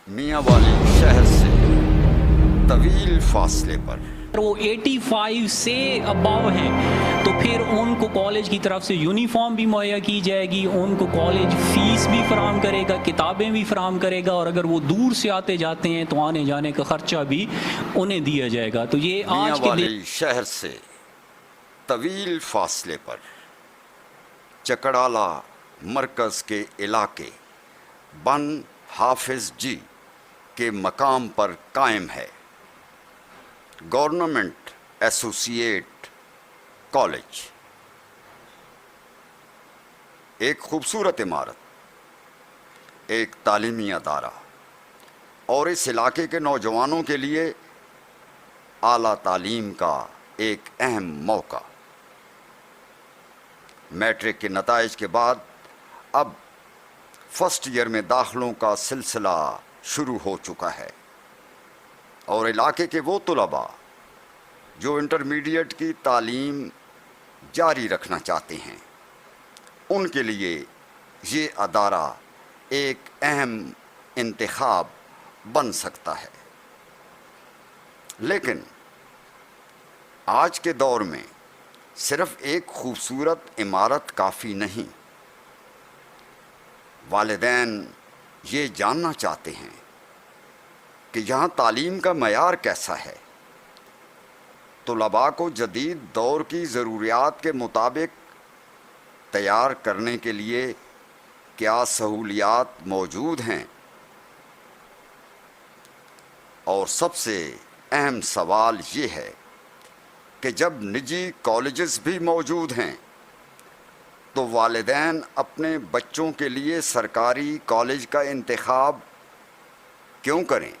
میاں والی شہر سے طویل فاصلے پر وہ 85 سے اباو ہیں تو پھر ان کو کالج کی طرف سے یونیفارم بھی مہیا کی جائے گی، ان کو کالج فیس بھی فراہم کرے گا، کتابیں بھی فراہم کرے گا، اور اگر وہ دور سے آتے جاتے ہیں تو آنے جانے کا خرچہ بھی انہیں دیا جائے گا۔ تو یہ میاں آج کے والی شہر سے طویل فاصلے پر چکڑالہ مرکز کے علاقے بن حافظ جی کے مقام پر قائم ہے گورنمنٹ ایسوسیٹ کالج، ایک خوبصورت عمارت، ایک تعلیمی ادارہ اور اس علاقے کے نوجوانوں کے لیے اعلیٰ تعلیم کا ایک اہم موقع۔ میٹرک کے نتائج کے بعد اب فرسٹ ایئر میں داخلوں کا سلسلہ شروع ہو چکا ہے، اور علاقے کے وہ طلباء جو انٹرمیڈیٹ کی تعلیم جاری رکھنا چاہتے ہیں ان کے لیے یہ ادارہ ایک اہم انتخاب بن سکتا ہے۔ لیکن آج کے دور میں صرف ایک خوبصورت عمارت کافی نہیں، والدین یہ جاننا چاہتے ہیں کہ یہاں تعلیم کا معیار کیسا ہے، طلباء کو جدید دور کی ضروریات کے مطابق تیار کرنے کے لیے کیا سہولیات موجود ہیں، اور سب سے اہم سوال یہ ہے کہ جب نجی کالجز بھی موجود ہیں تو والدین اپنے بچوں کے لیے سرکاری کالج کا انتخاب کیوں کریں؟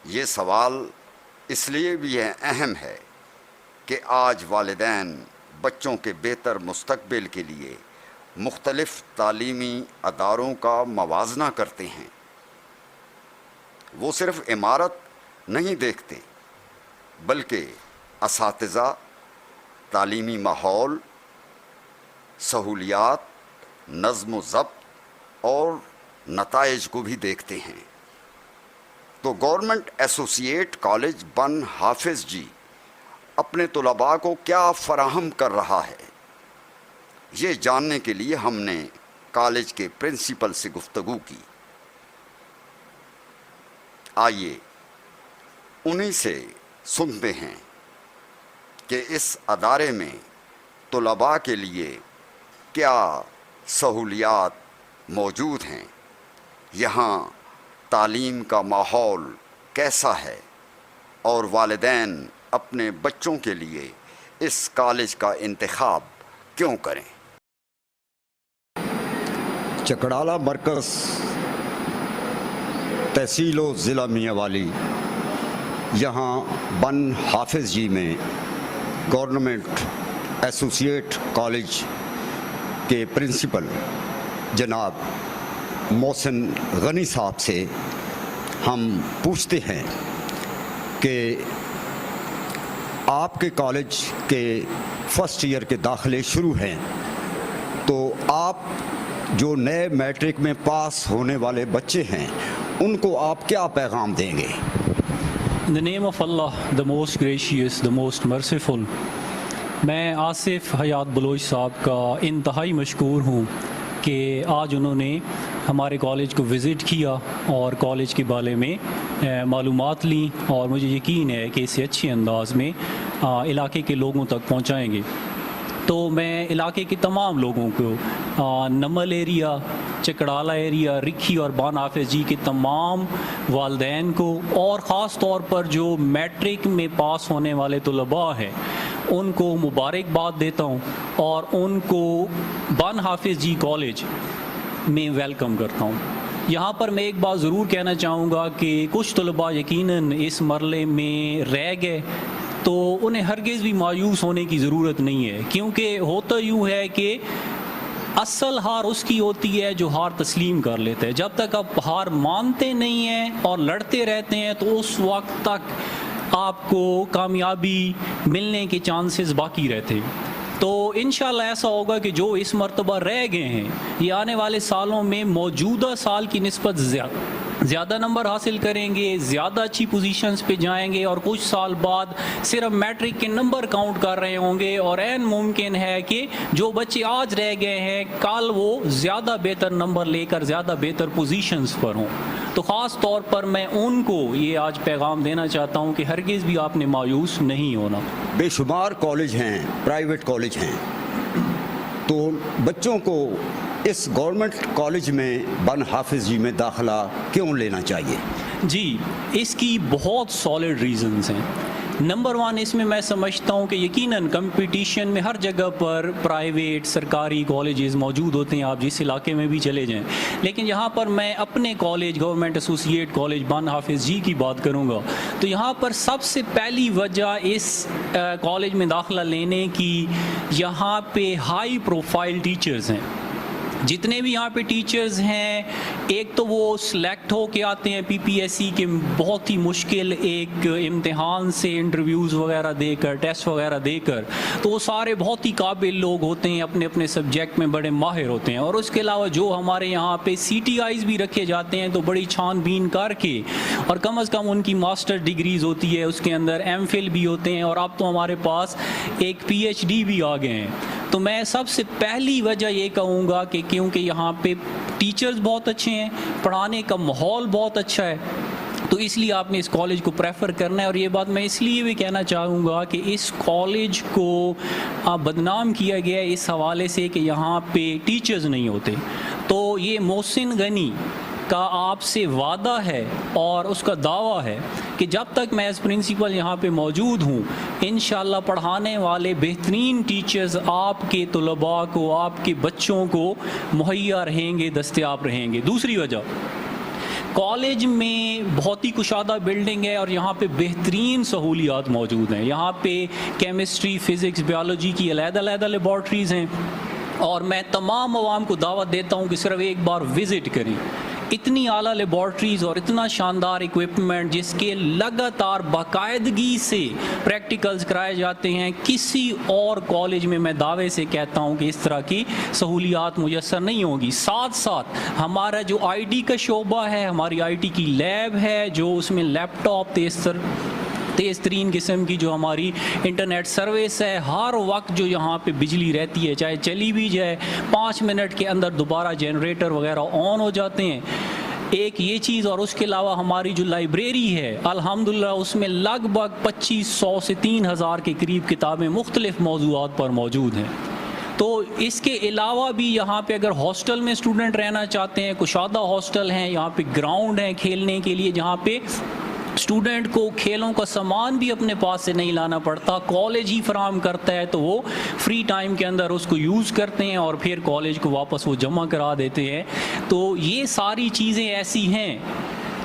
یہ سوال اس لیے بھی اہم ہے کہ آج والدین بچوں کے بہتر مستقبل کے لیے مختلف تعلیمی اداروں کا موازنہ کرتے ہیں۔ وہ صرف عمارت نہیں دیکھتے بلکہ اساتذہ، تعلیمی ماحول، سہولیات، نظم و ضبط اور نتائج کو بھی دیکھتے ہیں۔ تو گورنمنٹ ایسوسیٹ کالج بن حافظ جی اپنے طلباء کو کیا فراہم کر رہا ہے، یہ جاننے کے لیے ہم نے کالج کے پرنسپل سے گفتگو کی۔ آئیے انہی سے سنتے ہیں کہ اس ادارے میں طلباء کے لیے کیا سہولیات موجود ہیں، یہاں تعلیم کا ماحول کیسا ہے، اور والدین اپنے بچوں کے لیے اس کالج کا انتخاب کیوں کریں۔ چکڑالہ مرکز تحصیل و ضلع میاں والی، یہاں بن حافظ جی میں گورنمنٹ ایسوسیٹ کالج کے پرنسپل جناب محسن غنی صاحب سے ہم پوچھتے ہیں کہ آپ کے کالج کے فرسٹ ایئر کے داخلے شروع ہیں، تو آپ جو نئے میٹرک میں پاس ہونے والے بچے ہیں ان کو آپ کیا پیغام دیں گے؟ In the name of Allah, the most gracious, the most merciful. میں آصف حیات بلوچ صاحب کا انتہائی مشکور ہوں کہ آج انہوں نے ہمارے کالج کو وزٹ کیا اور کالج کے بارے میں معلومات لیں، اور مجھے یقین ہے کہ اسے اچھے انداز میں علاقے کے لوگوں تک پہنچائیں گے۔ تو میں علاقے کے تمام لوگوں کو، نمل ایریا، چکڑالہ ایریا، رکھی اور بن حافظ جی کے تمام والدین کو، اور خاص طور پر جو میٹرک میں پاس ہونے والے طلباء ہیں ان کو مبارکباد دیتا ہوں، اور ان کو بن حافظ جی کالج میں ویلکم کرتا ہوں۔ یہاں پر میں ایک بات ضرور کہنا چاہوں گا کہ کچھ طلباء یقیناً اس مرحلے میں رہ گئے، تو انہیں ہرگز بھی مایوس ہونے کی ضرورت نہیں ہے، کیونکہ ہوتا یوں ہے کہ اصل ہار اس کی ہوتی ہے جو ہار تسلیم کر لیتے ہیں۔ جب تک آپ ہار مانتے نہیں ہیں اور لڑتے رہتے ہیں تو اس وقت تک آپ کو کامیابی ملنے کے چانسز باقی رہتے ہیں۔ تو انشاءاللہ ایسا ہوگا کہ جو اس مرتبہ رہ گئے ہیں یہ آنے والے سالوں میں موجودہ سال کی نسبت زیادہ نمبر حاصل کریں گے, زیادہ اچھی پوزیشنز پہ جائیں گے, اور کچھ سال بعد صرف میٹرک کے نمبر کاؤنٹ کر رہے ہوں گے, اور عین ممکن ہے کہ جو بچے آج رہ گئے ہیں کل وہ زیادہ بہتر نمبر لے کر زیادہ بہتر پوزیشنز پر ہوں. تو خاص طور پر میں ان کو یہ آج پیغام دینا چاہتا ہوں کہ ہرگز بھی آپ نے مایوس نہیں ہونا. بے شمار کالج ہیں, پرائیویٹ کالج ہیں, تو بچوں کو اس گورنمنٹ کالج میں بن حافظ جی میں داخلہ کیوں لینا چاہیے؟ جی, اس کی بہت سالڈ ریزنز ہیں. نمبر 1 اس میں سمجھتا ہوں کہ یقیناً کمپٹیشن میں ہر جگہ پر پرائیویٹ سرکاری کالجز موجود ہوتے ہیں, آپ جس علاقے میں بھی چلے جائیں, لیکن یہاں پر میں اپنے کالج گورنمنٹ ایسوسیٹ کالج بن حافظ جی کی بات کروں گا. تو یہاں پر سب سے پہلی وجہ اس کالج میں داخلہ لینے کی, یہاں پہ ہائی پروفائل ٹیچرز ہیں. جتنے بھی یہاں پہ ٹیچرز ہیں, ایک تو وہ سلیکٹ ہو کے آتے ہیں پی پی ایس سی کے بہت ہی مشکل ایک امتحان سے, انٹرویوز وغیرہ دے کر, ٹیسٹ وغیرہ دے کر, تو وہ سارے بہت ہی قابل لوگ ہوتے ہیں, اپنے اپنے سبجیکٹ میں بڑے ماہر ہوتے ہیں. اور اس کے علاوہ جو ہمارے یہاں پہ سی ٹی آئیز بھی رکھے جاتے ہیں تو بڑی چھان بین کر کے, اور کم از کم ان کی ماسٹر ڈگریز ہوتی ہے, اس کے اندر ایم فل بھی ہوتے ہیں, اور اب تو ہمارے پاس ایک پی ایچ ڈی بھی آ گئے ہیں. تو میں سب سے پہلی وجہ یہ کہوں گا کہ کیونکہ یہاں پہ ٹیچرز بہت اچھے ہیں, پڑھانے کا ماحول بہت اچھا ہے, تو اس لیے آپ نے اس کالج کو پریفر کرنا ہے. اور یہ بات میں اس لیے بھی کہنا چاہوں گا کہ اس کالج کو بدنام کیا گیا ہے اس حوالے سے کہ یہاں پہ ٹیچرز نہیں ہوتے. تو یہ محسن غنی کا آپ سے وعدہ ہے اور اس کا دعویٰ ہے کہ جب تک میں ایز پرنسپل یہاں پہ موجود ہوں, انشاءاللہ پڑھانے والے بہترین ٹیچرز آپ کے طلباء کو, آپ کے بچوں کو مہیا رہیں گے, دستیاب رہیں گے. دوسری وجہ, کالج میں بہت ہی کشادہ بلڈنگ ہے اور یہاں پہ بہترین سہولیات موجود ہیں. یہاں پہ کیمسٹری, فزکس, بیولوجی کی علیحدہ علیحدہ لیبارٹریز ہیں, اور میں تمام عوام کو دعوت دیتا ہوں کہ صرف ایک بار وزٹ کریں. اتنی اعلیٰ لیبارٹریز اور اتنا شاندار اکوپمنٹ جس کے لگاتار باقاعدگی سے پریکٹیکلز کرائے جاتے ہیں, کسی اور کالج میں دعوے سے کہتا ہوں کہ اس طرح کی سہولیات میسر نہیں ہوگی. ساتھ ساتھ ہمارا جو آئی ٹی کا شعبہ ہے, ہماری آئی ٹی کی لیب ہے, جو اس میں لیپ ٹاپ تیز ترین قسم کی جو ہماری انٹرنیٹ سروس ہے, ہر وقت جو یہاں پہ بجلی رہتی ہے, چاہے چلی بھی جائے 5 منٹ کے اندر دوبارہ جنریٹر وغیرہ آن ہو جاتے ہیں. ایک یہ چیز, اور اس کے علاوہ ہماری جو لائبریری ہے الحمدللہ اس میں لگ بھگ 2500 سے 3000 کے قریب کتابیں مختلف موضوعات پر موجود ہیں. تو اس کے علاوہ بھی یہاں پہ اگر ہاسٹل میں اسٹوڈنٹ رہنا چاہتے ہیں, کشادہ ہاسٹل ہیں, یہاں پہ گراؤنڈ ہیں کھیلنے کے لیے, جہاں پہ اسٹوڈنٹ کو کھیلوں کا سامان بھی اپنے پاس سے نہیں لانا پڑتا, کالج ہی فراہم کرتا ہے, تو وہ فری ٹائم کے اندر اس کو یوز کرتے ہیں اور پھر کالج کو واپس وہ جمع کرا دیتے ہیں. تو یہ ساری چیزیں ایسی ہیں,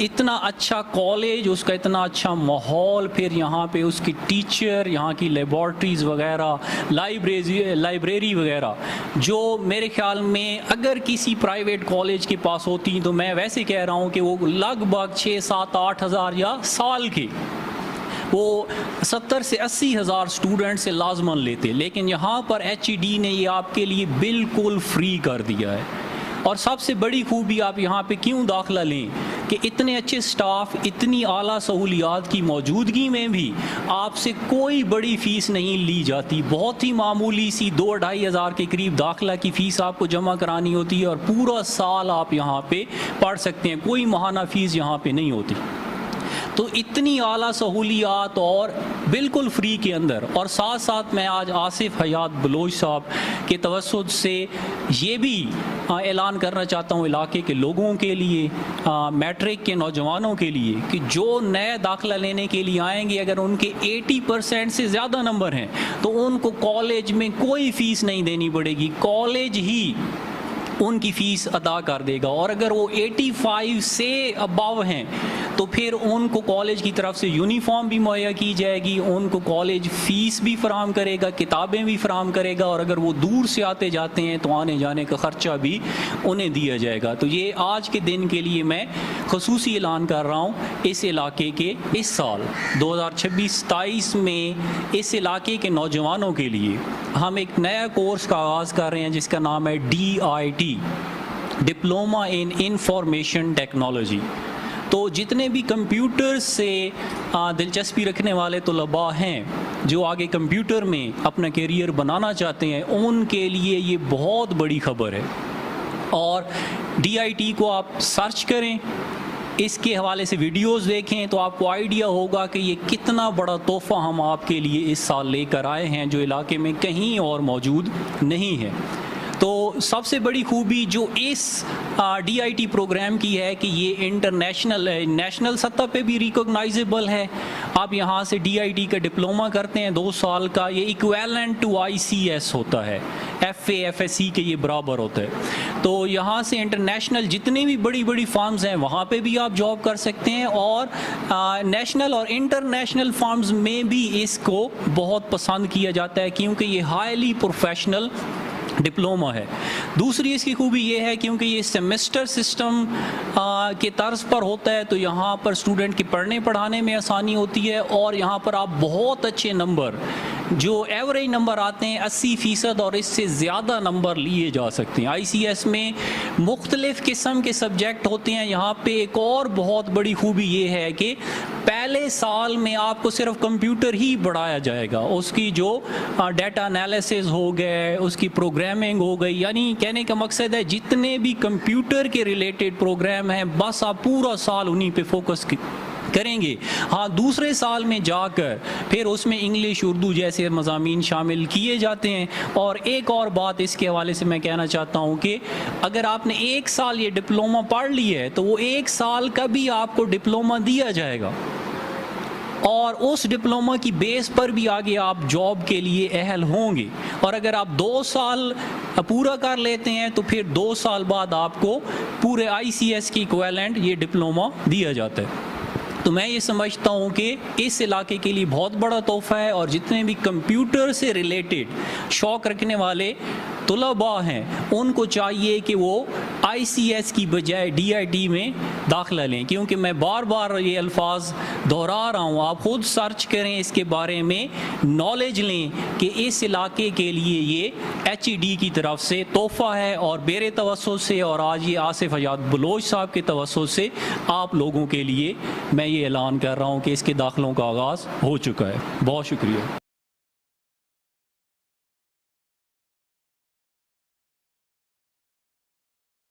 اتنا اچھا کالج, اس کا اتنا اچھا ماحول, پھر یہاں پہ اس کی ٹیچر, یہاں کی لیبارٹریز وغیرہ, لائبریری وغیرہ, جو میرے خیال میں اگر کسی پرائیویٹ کالج کے پاس ہوتی تو میں ویسے کہہ رہا ہوں کہ وہ لگ بھگ 6, 7, 8 ہزار یا سال کے وہ 70 سے 80 ہزار اسٹوڈنٹ سے لازماً لیتے, لیکن یہاں پر ایچ ای ڈی نے یہ آپ کے لیے بالکل فری کر دیا ہے. اور سب سے بڑی خوبی آپ یہاں پہ کیوں داخلہ لیں کہ اتنے اچھے سٹاف, اتنی اعلیٰ سہولیات کی موجودگی میں بھی آپ سے کوئی بڑی فیس نہیں لی جاتی. بہت ہی معمولی سی 2-2.5 ہزار کے قریب داخلہ کی فیس آپ کو جمع کرانی ہوتی ہے, اور پورا سال آپ یہاں پہ پڑھ سکتے ہیں, کوئی ماہانہ فیس یہاں پہ نہیں ہوتی. تو اتنی اعلیٰ سہولیات اور بالکل فری کے اندر. اور ساتھ ساتھ میں آج آصف حیات بلوچ صاحب کے توسط سے یہ بھی اعلان کرنا چاہتا ہوں علاقے کے لوگوں کے لیے, میٹرک کے نوجوانوں کے لیے, کہ جو نئے داخلہ لینے کے لیے آئیں گے, اگر ان کے 80% سے زیادہ نمبر ہیں تو ان کو کالج میں کوئی فیس نہیں دینی پڑے گی. کالج ہی ان کی فیس ادا کر دے گا، اور اگر وہ 85 سے ابو ہیں تو پھر ان کو کالج کی طرف سے یونیفارم بھی مہیا کی جائے گی، ان کو کالج فیس بھی فراہم کرے گا، کتابیں بھی فراہم کرے گا، اور اگر وہ دور سے آتے جاتے ہیں تو آنے جانے کا خرچہ بھی انہیں دیا جائے گا۔ تو یہ آج کے دن کے لیے میں خصوصی اعلان کر رہا ہوں اس علاقے کے، اس سال 2026-27 میں اس علاقے کے نوجوانوں کے لیے ہم ایک نیا کورس کا آغاز کر رہے ہیں جس کا نام ہے DIT، diploma in information technology. تو جتنے بھی کمپیوٹر سے دلچسپی رکھنے والے طلباء ہیں جو آگے کمپیوٹر میں اپنا کیریئر بنانا چاہتے ہیں، ان کے لیے یہ بہت بڑی خبر ہے۔ اور DIT کو آپ سرچ کریں، اس کے حوالے سے ویڈیوز دیکھیں تو آپ کو آئیڈیا ہوگا کہ یہ کتنا بڑا تحفہ ہم آپ کے لیے اس سال لے کر آئے ہیں جو علاقے میں کہیں اور موجود نہیں ہے۔ تو سب سے بڑی خوبی جو اس DIT پروگرام کی ہے کہ یہ نیشنل سطح پہ بھی ریکوگنائزیبل ہے۔ آپ یہاں سے DIT کا ڈپلومہ کرتے ہیں 2 سال کا، یہ ایکویلنٹ ٹو ICS ہوتا ہے، FA FSC کے یہ برابر ہوتا ہے۔ تو یہاں سے انٹرنیشنل جتنی بھی بڑی بڑی فارمز ہیں وہاں پہ بھی آپ جاب کر سکتے ہیں، اور نیشنل اور انٹرنیشنل فارمز میں بھی اس کو بہت پسند کیا جاتا ہے کیونکہ یہ ہائیلی پروفیشنل ڈپلومہ ہے۔ دوسری اس کی خوبی یہ ہے کیونکہ یہ سیمسٹر سسٹم کے طرز پر ہوتا ہے تو یہاں پر اسٹوڈنٹ کی پڑھنے پڑھانے میں آسانی ہوتی ہے، اور یہاں پر آپ بہت اچھے نمبر جو ایوریج نمبر آتے ہیں 80% اور اس سے زیادہ نمبر لیے جا سکتے ہیں۔ ICS میں مختلف قسم کے سبجیکٹ ہوتے ہیں۔ یہاں پہ ایک اور بہت بڑی خوبی یہ ہے کہ پہلے سال میں آپ کو صرف کمپیوٹر ہی پڑھایا جائے گا، اس کی جو ڈیٹا انالیسز ہو گئے، اس کی پروگرامنگ ہو گئی، یعنی کہنے کا مقصد ہے جتنے بھی کمپیوٹر کے ریلیٹڈ پروگرام ہیں بس آپ پورا سال انہی پہ فوکس کریں گے۔ ہاں دوسرے سال میں جا کر پھر اس میں انگلش اردو جیسے مضامین شامل کیے جاتے ہیں۔ اور ایک اور بات اس کے حوالے سے میں کہنا چاہتا ہوں کہ اگر آپ نے 1 سال یہ ڈپلومہ پڑھ لی ہے تو وہ 1 سال کا بھی آپ کو ڈپلومہ دیا جائے گا، اور اس ڈپلومہ کی بیس پر بھی آگے آپ جاب کے لیے اہل ہوں گے۔ اور اگر آپ 2 سال پورا کر لیتے ہیں تو پھر 2 سال بعد آپ کو پورے ICS کی ایکویلنٹ یہ ڈپلومہ دیا جاتا ہے۔ تو میں یہ سمجھتا ہوں کہ اس علاقے کے لیے بہت بڑا تحفہ ہے، اور جتنے بھی کمپیوٹر سے ریلیٹڈ شوق رکھنے والے طلباء ہیں ان کو چاہیے کہ وہ ICS کی بجائے DIT میں داخلہ لیں، کیونکہ میں بار بار یہ الفاظ دہرا رہا ہوں، آپ خود سرچ کریں اس کے بارے میں، نالج لیں کہ اس علاقے کے لیے یہ HED کی طرف سے تحفہ ہے، اور میرے توسط سے اور آج یہ آصف حیات بلوچ صاحب کے توسط سے آپ لوگوں کے لیے میں یہ اعلان کر رہا ہوں کہ اس کے داخلوں کا آغاز ہو چکا ہے۔ بہت شکریہ۔